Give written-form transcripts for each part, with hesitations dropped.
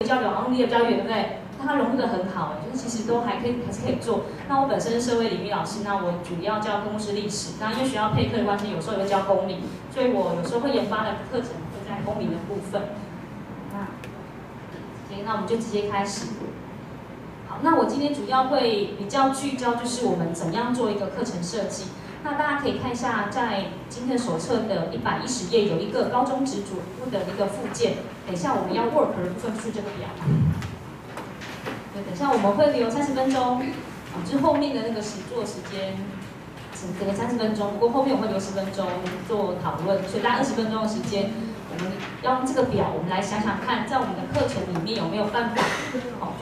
交流好像离得比较远，对不对？但它融入的很好，就是其实都还是可以做。那我本身是社会领域老师，那我主要教公司历史。那因为学校配课的关系，有时候也会教公民，所以我有时候会研发的课程会在公民的部分。那我们就直接开始。好，那我今天主要会比较聚焦，就是我们怎样做一个课程设计。那大家可以看一下，在今天手册的110页有一个高中职主的一个附件。等一下我们要 work 的部分就是这个表。对，等一下我们会留30分钟，就是后面的那个实作时间，整个30分钟。不过后面我会留10分钟做讨论，所以大概20分钟的时间，我们要用这个表，我们来想想看，在我们的课程里面有没有办法，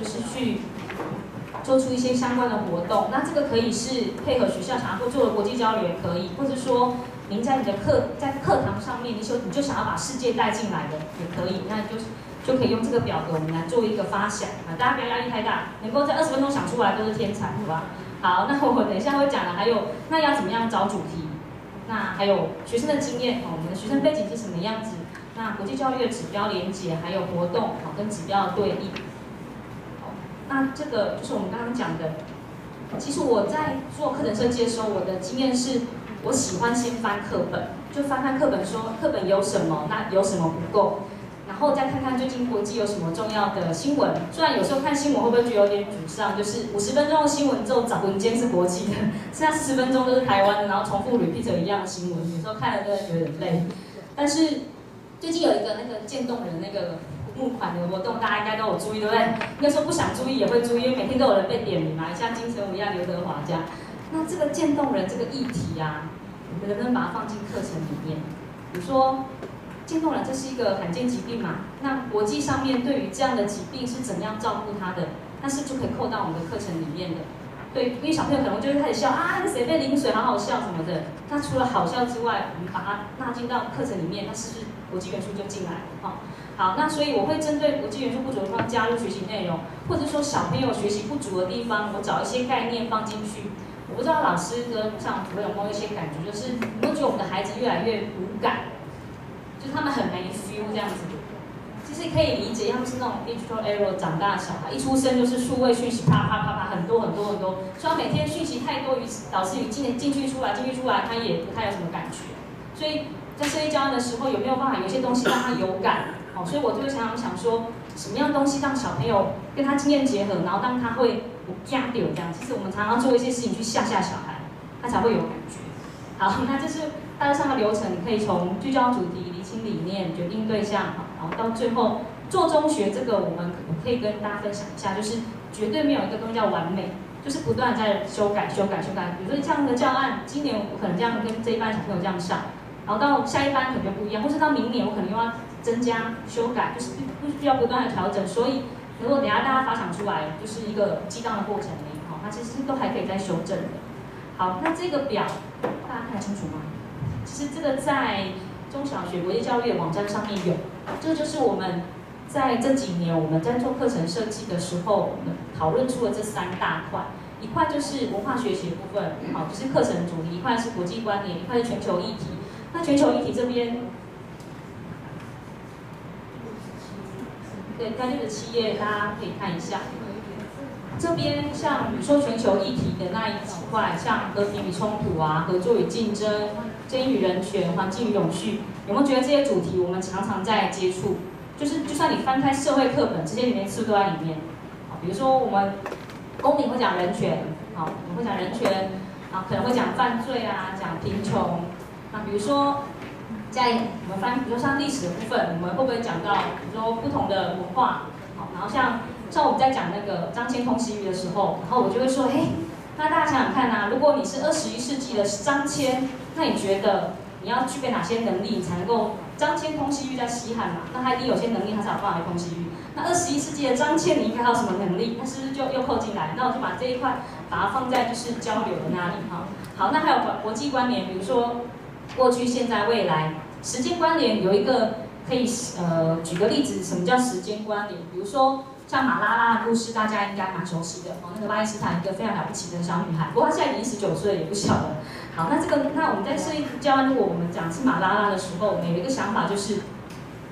就是去做出一些相关的活动。那这个可以是配合学校想要做的国际交流也可以，或者说您在你的课堂上面，你就想要把世界带进来的也可以，那就可以用这个表格我们来做一个发想啊，大家不要压力太大，能够在20分钟想出来都是天才，好吧？好，那我等一下会讲的还有，那要怎么样找主题？那还有学生的经验，我们的学生背景是什么样子？那国际教育的指标连结，还有活动跟指标的对应。那这个就是我们刚刚讲的。其实我在做课程设计的时候，我的经验是，我喜欢先翻课本，就翻看课本，说课本有什么，那有什么不够，然后再看看最近国际有什么重要的新闻。虽然有时候看新闻会不会觉得有点沮丧，就是50分钟的新闻之后找文件是国际的，剩下40分钟都是台湾的，然后重复 repeat 一样的新闻，有时候看了真的有点累。但是最近有一个那个渐冻人那个募款的活动，大家应该都有注意，对不对？应该说不想注意也会注意，因为每天都有人被点名嘛，像金城武一样、刘德华这样。那这个渐冻人这个议题啊，我们能不能把它放进课程里面？比如说，渐冻人这是一个罕见疾病嘛，那国际上面对于这样的疾病是怎么样照顾它的？但是就可以扣到我们的课程里面的。对，因为小朋友可能就会开始笑啊，那个谁被淋水，好好笑什么的。那除了好笑之外，我们把它纳进到课程里面，那是不是国际元素就进来了？好，那所以我会针对国际元素不足的地方加入学习内容，或者说小朋友学习不足的地方，我找一些概念放进去。我不知道老师跟上主任有没有一些感觉，就是有没有觉得我们的孩子越来越无感，就是他们很没 feel 这样子。其实可以理解，他们是那种 digital era 长大的小孩，一出生就是数位讯息，啪啪啪啪很多，所以他每天讯息太多，导致于进去出来，他也不太有什么感觉。所以在设计教案的时候，有没有办法有些东西让他有感？所以我就会常常想说，什么样的东西让小朋友跟他经验结合，然后让他会不吓掉这样。其实我们常常做一些事情去吓小孩，他才会有感觉。好，那这是大致上的流程，你可以从聚焦主题、厘清理念、决定对象，然后到最后做中学这个，我们可以跟大家分享一下，就是绝对没有一个东西叫完美，就是不断在修改。比如说这样的教案，今年我可能这样跟这一班小朋友这样上，然后到下一班可能就不一样，或是到明年我可能又要增加修改，就是需要不断的调整。所以如果等一下大家发想出来，就是一个激荡的过程而已，它其实都还可以再修正的。好，那这个表大家看得清楚吗？其实这个在中小学国际教育的网站上面有，这个就是我们在这几年我们在做课程设计的时候，我们讨论出了这3大块，一块就是文化学习的部分，就是课程主题；一块是国际关联，一块是全球议题。那全球议题这边，对，在67页大家可以看一下。这边像比如说全球议题的那几块，像和平与冲突啊、合作与竞争、正义与人权、环境与永续，有没有觉得这些主题我们常常在接触？就算你翻开社会课本，这些里面是不是都在里面？比如说我们公民会讲人权，我们会讲人权，可能会讲犯罪啊，讲贫穷。那比如说在我们比如说像历史的部分，我们会不会讲到比如说不同的文化？然后像我们在讲那个张骞通西域的时候，然后我就会说，那大家想想看啊，如果你是21世纪的张骞，那你觉得你要具备哪些能力，你才能够张骞通西域在西汉嘛？那他一定有些能力，他才有办法通西域。那21世纪的张骞，你应该还有什么能力？那是不是就又扣进来？那我就把这一块把它放在就是交流的那里哈。好，那还有国际关联，比如说过去、现在、未来，时间关联有一个可以举个例子，什么叫时间关联？比如说像马拉拉的故事，大家应该蛮熟悉的那个巴基斯坦一个非常了不起的小女孩，不过她现在已经19岁，也不小了。好，那我们在设计教案，如果我们讲是马拉拉的时候，我们有一个想法就是，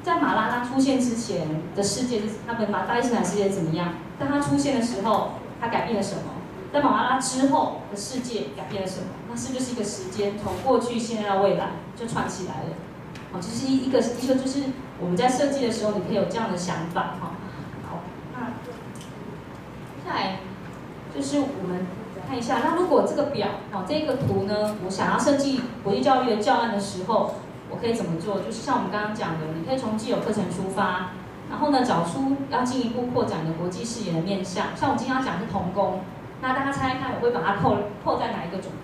在马拉拉出现之前的世界，他们巴基斯坦世界怎么样？当它出现的时候，它改变了什么？在马拉拉之后的世界改变了什么？那是不是一个时间从过去、现在到未来就串起来了？好，这是一个就是我们在设计的时候，你可以有这样的想法哈。好，那接下来就是我们看一下，那如果这个表这个图呢，我想要设计国际教育的教案的时候，我可以怎么做？就是像我们刚刚讲的，你可以从既有课程出发，然后呢找出要进一步扩展的国际视野的面向。像我今天要讲的是童工，那大家猜猜看，我会把它扣在哪一个主题？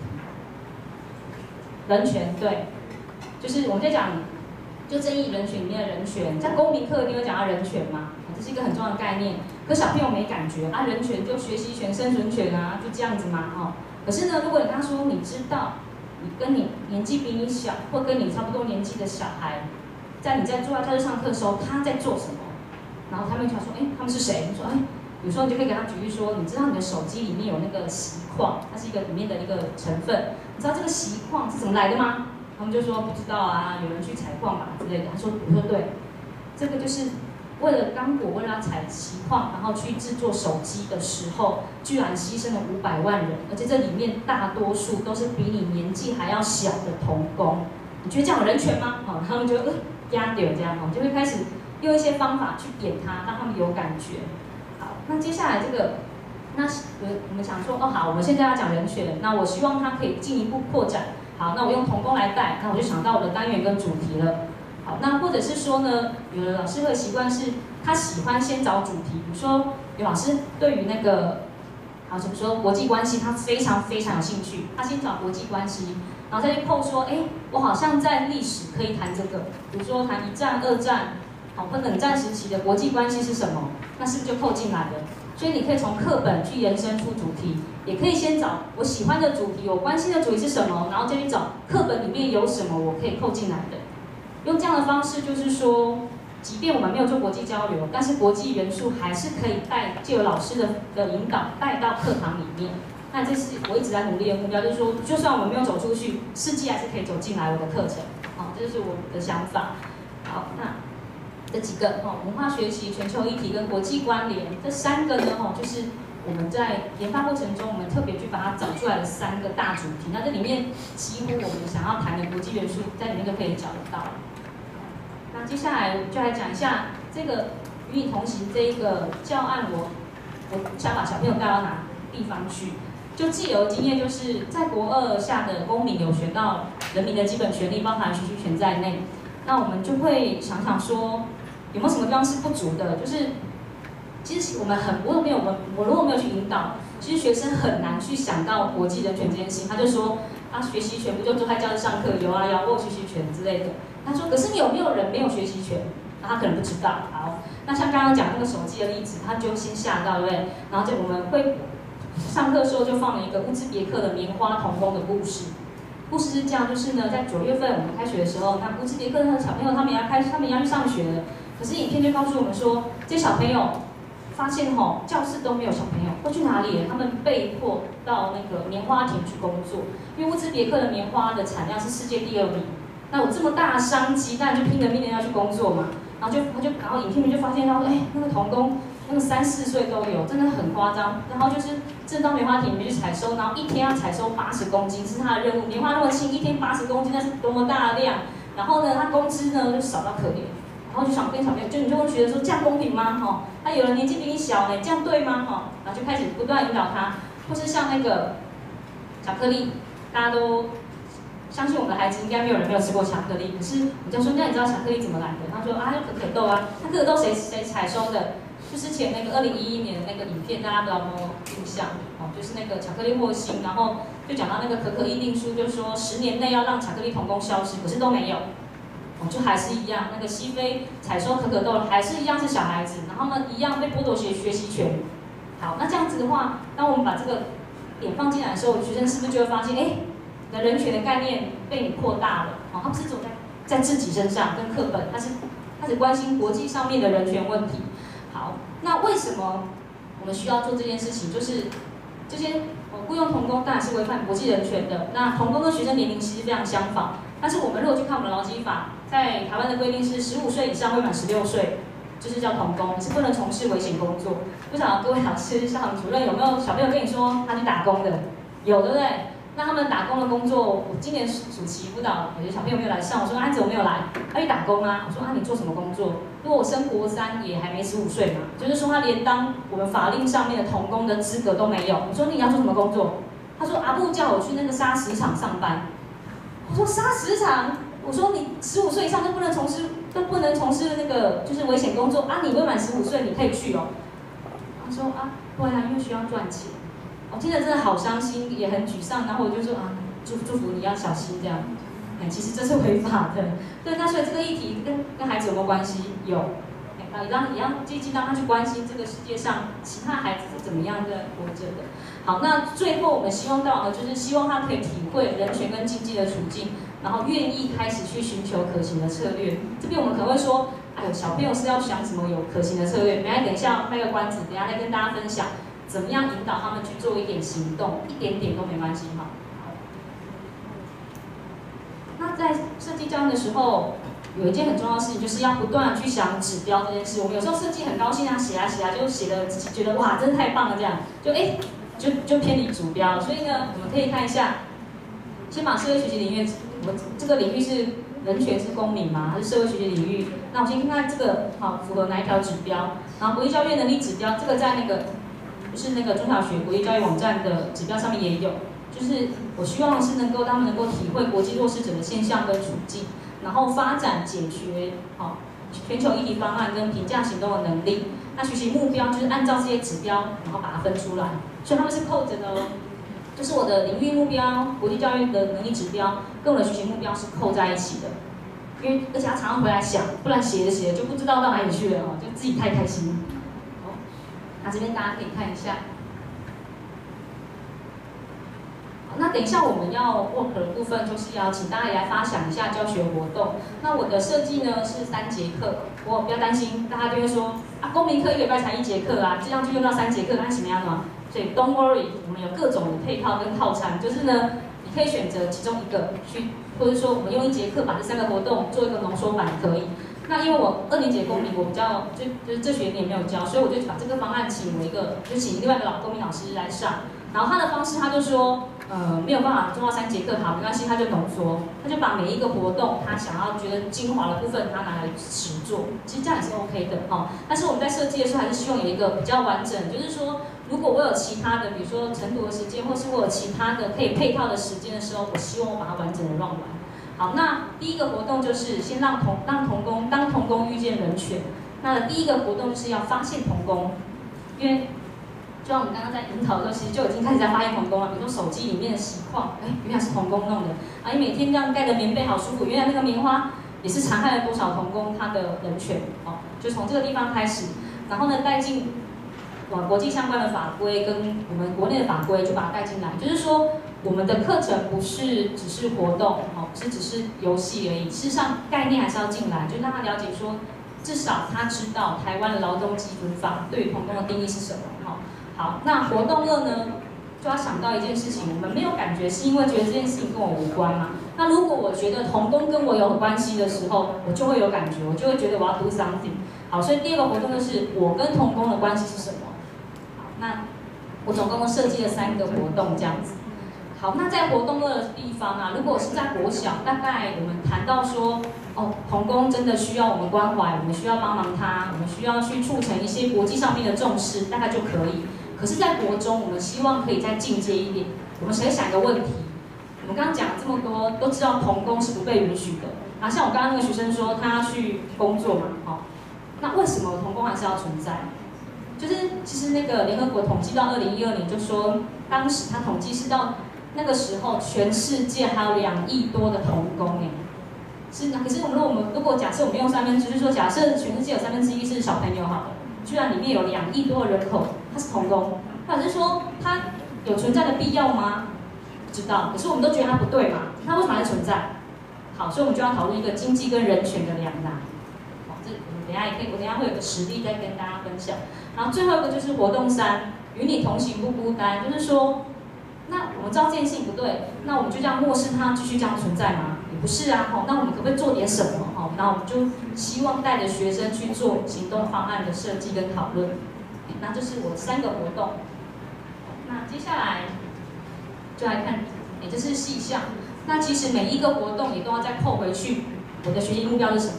人权，对，就是我们在讲就正义人权里面的人权，在公民课一定会讲到人权嘛，这是一个很重要的概念。可小朋友没感觉啊，人权就学习权、生存权啊，就这样子嘛，可是呢，如果你跟他说你知道，你跟你年纪比你小或跟你差不多年纪的小孩，你在坐在教室上课的时候，他在做什么？然后他们就说，他们是谁？你说，比如说你就可以给他举例说，你知道你的手机里面有那个锡矿，它是一个里面的一个成分，你知道这个锡矿是怎么来的吗？他们就说不知道啊，有人去采矿吧之类的。我说对，这个就是为了刚果为了要采锡矿，然后去制作手机的时候，居然牺牲了500万人，而且这里面大多数都是比你年纪还要小的童工。你觉得这样有人权吗？他们就压掉这样就会开始用一些方法去点他，让他们有感觉。好，那接下来这个，那我们想说，好，我们现在要讲人权，那我希望它可以进一步扩展。好，那我用童工来带，那我就想到我的单元跟主题了。好，那或者是说呢，有的老师会习惯是，他喜欢先找主题，比如说有老师对于那个，怎么说国际关系，他非常非常有兴趣，他先找国际关系，然后再去扣说，我好像在历史可以谈这个，比如说谈1战、2战，或冷战时期的国际关系是什么，那是不是就扣进来了？所以你可以从课本去延伸出主题，也可以先找我喜欢的主题，我关心的主题是什么，然后再去找课本里面有什么我可以扣进来的。用这样的方式，就是说，即便我们没有做国际交流，但是国际元素还是可以借由老师的引导带到课堂里面。那这是我一直在努力的目标，就是说，就算我们没有走出去，世界还是可以走进来我的课程。这就是我的想法。好，那这几个文化学习、全球议题跟国际关联这3个呢就是我们在研发过程中，我们特别去把它找出来的3个大主题。那这里面几乎我们想要谈的国际元素，在里面就可以找得到。那接下来就来讲一下这个与你同行这一个教案，我想把小朋友带到哪地方去？就既有经验，就是在国2下的公民有学到人民的基本权利，包含学习权在内。那我们就会想想说，有没有什么地方是不足的？就是其实我如果没有去引导，其实学生很难去想到国际人权这件事情。他就说学习权不就坐在教室上课，有啊，我有学习权之类的。他说，可是有没有人没有学习权？他可能不知道。好，那像刚刚讲那个手机的例子，他就先吓到，对不对？然后我们会上课的时候就放了一个乌兹别克的棉花童工的故事。故事是这样，就是呢，在9月份我们开学的时候，那乌兹别克的小朋友他们要去上学了。可是影片就告诉我们说，这些小朋友发现教室都没有小朋友，都去哪里了？他们被迫到那个棉花田去工作，因为乌兹别克的棉花的产量是世界第2名。那有这么大的商机，当然就拼了命的要去工作嘛。然后影片里就发现到，那个童工那个3、4岁都有，真的很夸张。然后就是正到棉花田里面去采收，然后一天要采收80公斤，是他的任务。棉花那么轻，一天80公斤，那是多么大的量。然后呢，他工资呢就少到可怜。然后就想跟小朋友，你就会觉得说，这样公平吗？他有人年纪比你小呢，这样对吗？然后就开始不断引导他，或是像那个巧克力，大家都相信我们的孩子应该没有人没有吃过巧克力。可是我就说，那你知道巧克力怎么来的？他说可可豆啊，那可可豆谁采收的？就之前那个2011年的那个影片，大家不知道有没有印象？就是那个巧克力惑星，然后就讲到那个可可议定书，就说10年内要让巧克力童工消失，可是都没有。就还是一样，那个西非采收可可豆还是一样是小孩子，然后呢一样被剥夺学习权。好，那这样子的话，当我们把这个点放进来的时候，学生是不是就会发现，你的人权的概念被你扩大了？他不是走在自己身上跟课本，他是开始关心国际上面的人权问题。好，那为什么我们需要做这件事情？就是这些雇用童工当然是违反国际人权的。那童工跟学生年龄其实非常相仿。但是我们如果去看我们的劳基法，在台湾的规定是15岁以上未满16岁，就是叫童工，是不能从事危险工作。不晓得各位老师、校长主任有没有小朋友跟你说他去打工的？有，对不对？那他们打工的工作，我今年暑期辅导有些小朋友没有来上，我说安怎么没有来？他去打工啊。我说啊，你做什么工作？如果我升国3也还没15岁嘛，就是说他连当我们法令上面的童工的资格都没有。我说你要做什么工作？他说阿布叫我去那个砂石场上班。我说砂石场？我说你15岁以上都不能从事那个就是危险工作啊！你未满15岁你可以去哦。他说啊，对啊，因为需要赚钱。我听得真的好伤心，也很沮丧。然后我就说啊，祝福你要小心这样。其实这是违法的。对，那所以这个议题跟孩子有没有关系？有。也要积极让他去关心这个世界上其他孩子是怎么样的活着的。好，那最后我们希望到的就是希望他可以体会人权跟经济的处境，然后愿意开始去寻求可行的策略。这边我们可能会说，哎呦，小朋友是要想什么有可行的策略？等一下卖个关子，等一下再跟大家分享怎么样引导他们去做一点行动，一点点都没关系哈。那在设计教育的时候，有一件很重要的事情，就是要不断的去想指标这件事。我们有时候设计很高兴啊，写啊，就写的自己觉得哇，真的太棒了，这样就偏离主标。所以呢，我们可以看一下，先把社会学习领域，我们这个领域是人权是公民嘛，还是社会学习领域？那我先看看这个好符合哪一条指标。然后国际教育能力指标，这个在就是那个中小学国际教育网站的指标上面也有。就是我希望是他们能够体会国际弱势者的现象跟处境，然后发展解决全球议题方案跟评价行动的能力。那学习目标就是按照这些指标，然后把它分出来，所以他们是扣着的哦。就是我的领域目标、国际教育的能力指标跟我的学习目标是扣在一起的。因为而且他常常回来想，不然写着就不知道到哪里去了就自己太开心了。好，那这边大家可以看一下。那等一下我们要 work 的部分，就是要请大家也来发想一下教学活动。那我的设计呢是3节课，不要担心，大家就会说啊，公民课1个礼拜才1节课啊，这样就用到3节课，那怎么样呢？所以 don't worry， 我们有各种的配套跟套餐，就是呢，你可以选择其中一个去，或者说我们用1节课把这3个活动做一个浓缩版可以。那因为我2年级公民我比较就是这学年没有教，所以我就把这个方案请另外一个公民老师来上，然后他的方式他就说。没有办法做到3节课，好，没关系，他就浓缩，他就把每一个活动他想要觉得精华的部分，他拿来实做，其实这样也是 OK 的但是我们在设计的时候，还是希望有一个比较完整，就是说，如果我有其他的，比如说晨读的时间，或是我有其他的可以配套的时间的时候，我希望我把它完整的让完。好，那第一个活动就是先当童工遇见人权。那第一个活动就是要发现童工，因为。就像我们刚刚在引导的时候，其实就已经开始在发现童工了。比如说手机里面的锡矿，原来是童工弄的。啊，你每天这样盖的棉被好舒服，原来那个棉花也是残害了多少童工他的人权就从这个地方开始，然后呢带进国际相关的法规跟我们国内的法规，就把它带进来。就是说，我们的课程不是只是活动只是游戏而已。事实上，概念还是要进来，就让他了解说，至少他知道台湾的劳动基准法对于童工的定义是什么好，那活动2呢，就要想到一件事情，我们没有感觉，是因为觉得这件事情跟我无关嘛？那如果我觉得童工跟我有关系的时候，我就会有感觉，我就会觉得我要 do something。好，所以第2个活动就是我跟童工的关系是什么？好，那我总共设计了3个活动这样子。好，那在活动2的地方啊，如果是在国小，大概我们谈到说，童工真的需要我们关怀，我们需要帮忙他，我们需要去促成一些国际上面的重视，大概就可以。可是，在国中，我们希望可以再进阶一点。我们先想一个问题，我们刚刚讲了这么多，都知道童工是不被允许的。啊，像我刚刚那个学生说，他要去工作嘛，那为什么童工还是要存在？就是其实那个联合国统计到2012年就说，当时他统计是到那个时候，全世界还有2亿多的童工可是我们如果假设我们用1/3，就是说假设全世界有1/3是小朋友好了。居然里面有2亿多的人口，他是童工，或者是说他有存在的必要吗？不知道。可是我们都觉得他不对嘛，他为什么还存在？好，所以我们就要讨论一个经济跟人权的两难。好，这我们等一下会有个实例再跟大家分享。然后最后一个就是活动3，与你同行不孤单，就是说，那我们知道这件事情不对，那我们就这样漠视它，继续这样存在吗？也不是啊，那我们可不可以做点什么？然后我们就希望带着学生去做行动方案的设计跟讨论。那这是我3个活动。那接下来就来看，这是细项。那其实每一个活动也都要再扣回去，我的学习目标是什么？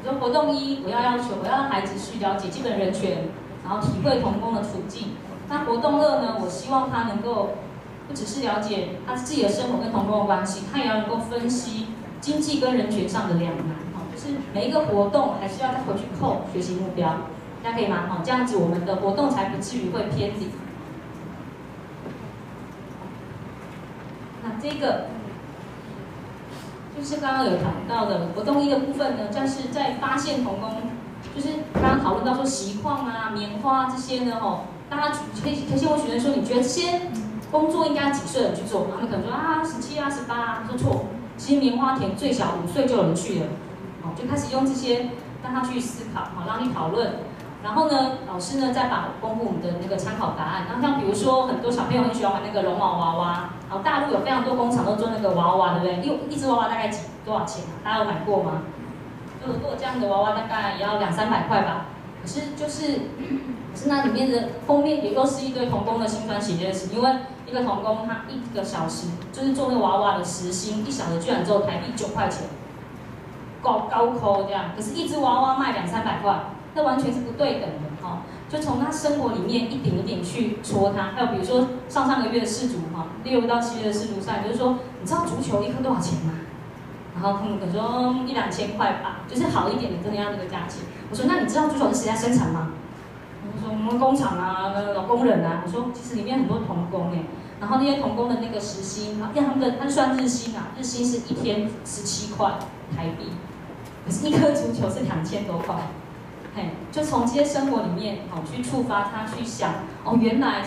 比如说活动1，我要让孩子去了解基本人权，然后体会同工的处境。那活动2呢，我希望他能够不只是了解他自己的生活跟同工的关系，他也要能够分析经济跟人权上的两难。就是每一个活动还是要再回去扣学习目标，大家可以吗？这样子我们的活动才不至于会偏离。那这个就是刚刚有谈到的活动1的部分呢，就是在发现同工，就是刚刚讨论到说锡矿啊、棉花这些呢，大家可以先问学生说，你觉得这些工作应该几岁人去做？他们可能说17啊、18啊，说错。其实棉花田最小5岁就有人去了，就开始用这些让他去思考，让你讨论。然后呢，老师呢再公布我们的那个参考答案。那像比如说，很多小朋友很喜欢玩那个绒毛娃娃，然后大陆有非常多工厂都做那个娃娃，对不对？一只娃娃大概多少钱啊？大家有买过吗？如果这样的娃娃大概也要200-300块吧。可是那里面的封面也都是一堆童工的辛酸血泪史，因为一个童工他1个小时就是做那个娃娃的时薪1小时居然只有台币9块钱，高抠这样。可是一只娃娃卖200-300块，那完全是不对等的就从他生活里面一点一点去戳他。还有比如说上个月的世足6到7月的世足赛，就是说你知道足球1颗多少钱吗？然后他们可能说1-2千块吧，就是好一点的真的要这个价钱。我说那你知道足球是谁在生产吗？我说我们工厂啊，老工人啊。我说其实里面很多童工然后那些童工的那个时薪，他算日薪啊，日薪是1天17块台币，可是1颗足球是2000多块。就从这些生活里面去触发他去想，原来